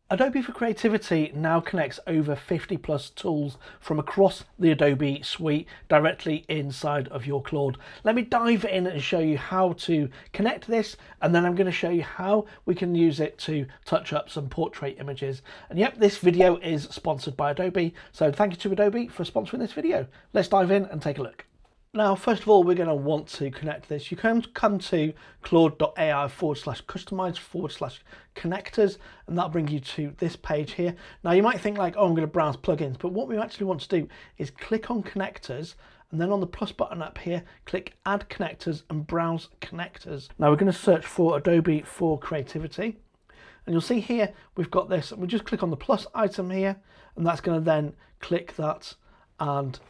Adobe for Creativity now connects over 50 plus tools from across the Adobe suite directly inside of your Claude. Let me dive in and show you how to connect this, and then I'm going to show you how we can use it to touch up some portrait images. And yep, this video is sponsored by Adobe, so thank you to Adobe for sponsoring this video. Let's dive in and take a look. Now, first of all, we're going to want to connect this. You can come to Claude.ai/customize/connectors, and that'll bring you to this page here. Now, you might think like, oh, I'm going to browse plugins, but what we actually want to do is click on connectors, and then on the plus button up here, click add connectors and browse connectors. Now, we're going to search for Adobe for Creativity, and you'll see here, we've got this, and we just click on the plus item here, and that's going to then click that and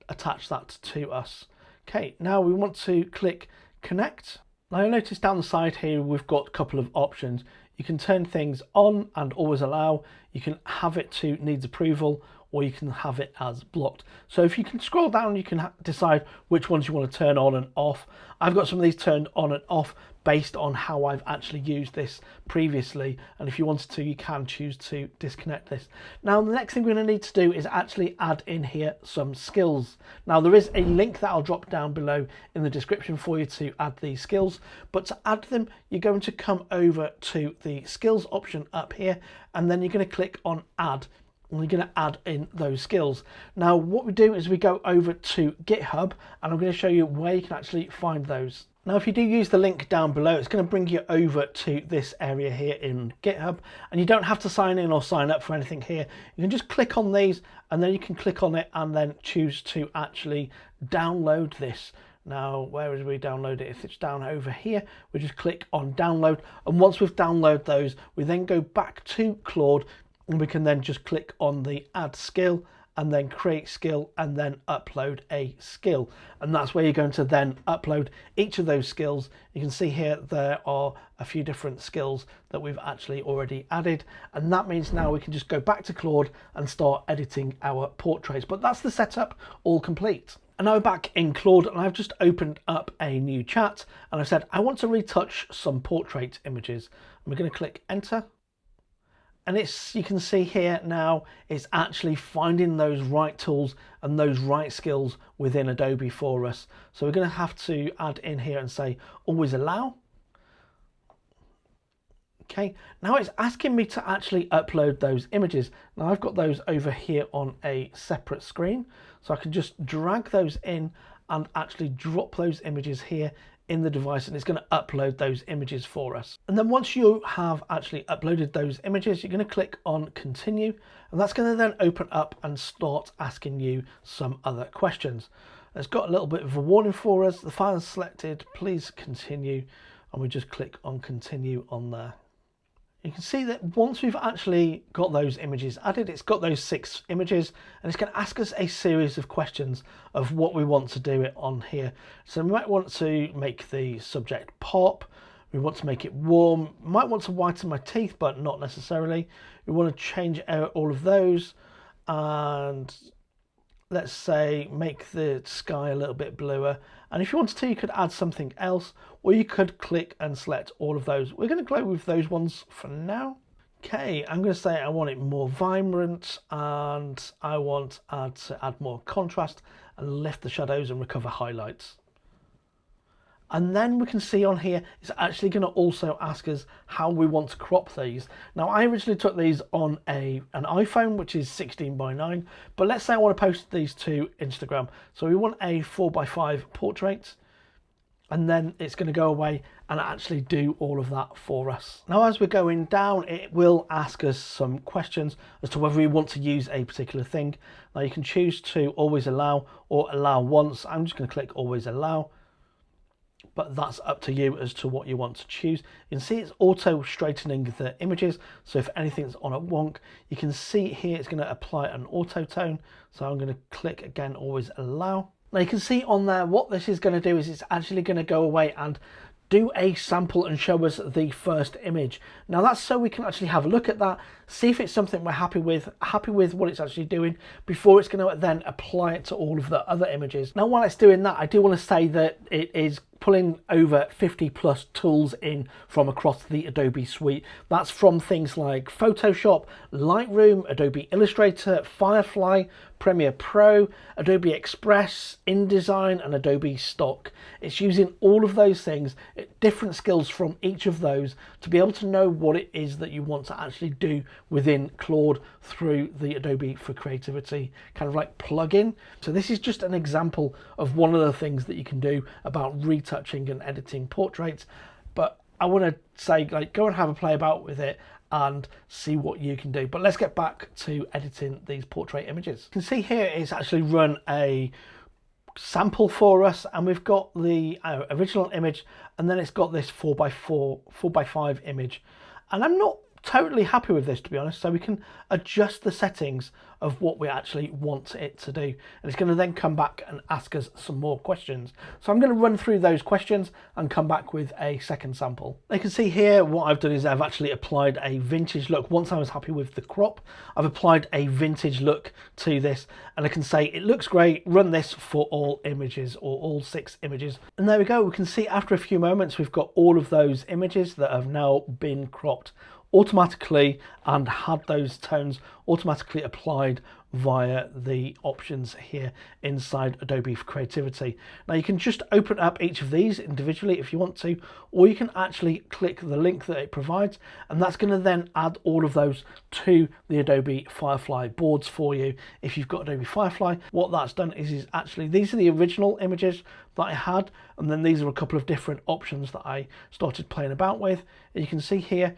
attach that to us. Okay, now we want to click connect. Now you'll notice down the side here we've got a couple of options. You can turn things on and always allow. You can have it to needs approval, or you can have it as blocked. So if you can scroll down, you can decide which ones you want to turn on and off. I've got some of these turned on and off based on how I've actually used this previously, and if you wanted to, you can choose to disconnect this. Now the next thing we're going to need to do is actually add in here some skills. Now there is a link that I'll drop down below in the description for you to add these skills, but to add them you're going to come over to the skills option up here, and then you're going to click on add, and we're going to add in those skills. Now what we do is we go over to GitHub, and I'm going to show you where you can actually find those. Now if you do use the link down below, it's going to bring you over to this area here in GitHub, and you don't have to sign in or sign up for anything here. You can just click on these, and then you can click on it and then choose to actually download this. Now where is we download it? If it's down over here, we just click on download, and once we've downloaded those, we then go back to Claude, and we can then just click on the add skill and then create skill and then upload a skill, and that's where you're going to then upload each of those skills. You can see here there are a few different skills that we've actually already added, and that means now we can just go back to Claude and start editing our portraits. But that's the setup all complete. And now we're back in Claude, and I've just opened up a new chat, and I've said I want to retouch some portrait images, and we're going to click enter. And you can see here now it's actually finding those right tools and those right skills within Adobe for us. So we're going to have to add in here and say always allow. Okay, now it's asking me to actually upload those images. Now I've got those over here on a separate screen, so I can just drag those in and actually drop those images here in the device, and it's going to upload those images for us. And then once you have actually uploaded those images, you're going to click on continue, and that's going to then open up and start asking you some other questions. It's got a little bit of a warning for us. The file is selected, please continue, and we just click on continue on there. You can see that once we've actually got those images added, it's got those 6 images, and it's going to ask us a series of questions of what we want to do it on here. So we might want to make the subject pop, we want to make it warm, might want to whiten my teeth, but not necessarily. We want to change out all of those, and let's say make the sky a little bit bluer. And if you wanted to, you could add something else, or you could click and select all of those. We're going to go with those ones for now. Okay, I'm going to say I want it more vibrant, and I want to add more contrast and lift the shadows and recover highlights. And then we can see on here, it's actually going to also ask us how we want to crop these. Now I originally took these on an iPhone, which is 16:9, but let's say I want to post these to Instagram. So we want a 4:5 portrait, and then it's going to go away and actually do all of that for us. Now as we're going down, it will ask us some questions as to whether we want to use a particular thing. Now you can choose to always allow or allow once. I'm just going to click always allow, but that's up to you as to what you want to choose. You can see it's auto straightening the images, so if anything's on a wonk, you can see here it's going to apply an auto tone. So I'm going to click again always allow. Now you can see on there what this is going to do is it's actually going to go away and do a sample and show us the first image. Now that's so we can actually have a look at that, see if it's something we're happy with what it's actually doing, before it's going to then apply it to all of the other images. Now while it's doing that, I do want to say that it is pulling over 50 plus tools in from across the Adobe suite. That's from things like Photoshop, Lightroom, Adobe Illustrator, Firefly, Premiere Pro, Adobe Express, InDesign, and Adobe Stock. It's using all of those things, different skills from each of those, to be able to know what it is that you want to actually do within Claude through the Adobe for Creativity kind of like plugin. So this is just an example of one of the things that you can do about retouching and editing portraits. But I want to say, like, go and have a play about with it and see what you can do. But let's get back to editing these portrait images. You can see here it's actually run a sample for us, and we've got the original image, and then it's got this 4x5 image. And I'm not totally happy with this, to be honest, so we can adjust the settings of what we actually want it to do, and it's going to then come back and ask us some more questions. So I'm going to run through those questions and come back with a second sample. You can see here what I've done is I've actually applied a vintage look. Once I was happy with the crop, I've applied a vintage look to this, and I can say it looks great, run this for all images, or all 6 images. And there we go. We can see after a few moments we've got all of those images that have now been cropped automatically and had those tones automatically applied via the options here inside Adobe for Creativity. Now you can just open up each of these individually if you want to, or you can actually click the link that it provides, and that's going to then add all of those to the Adobe Firefly boards for you. If you've got Adobe Firefly, what that's done is actually, these are the original images that I had, and then these are a couple of different options that I started playing about with. And you can see here,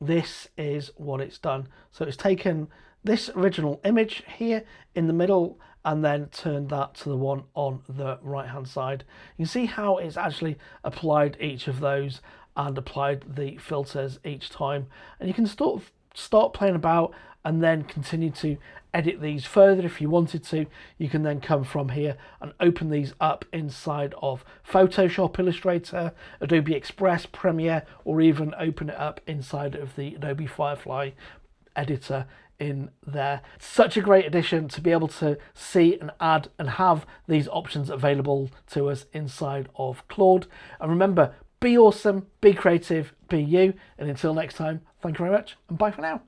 this is what it's done. So it's taken this original image here in the middle and then turned that to the one on the right hand side. You can see how it's actually applied each of those and applied the filters each time, and you can sort of start playing about and then continue to edit these further if you wanted to. You can then come from here and open these up inside of Photoshop, Illustrator, Adobe Express, Premiere, or even open it up inside of the Adobe Firefly editor in there. Such a great addition to be able to see and add and have these options available to us inside of Claude. And remember, be awesome, be creative, be you. And until next time, thank you very much and bye for now.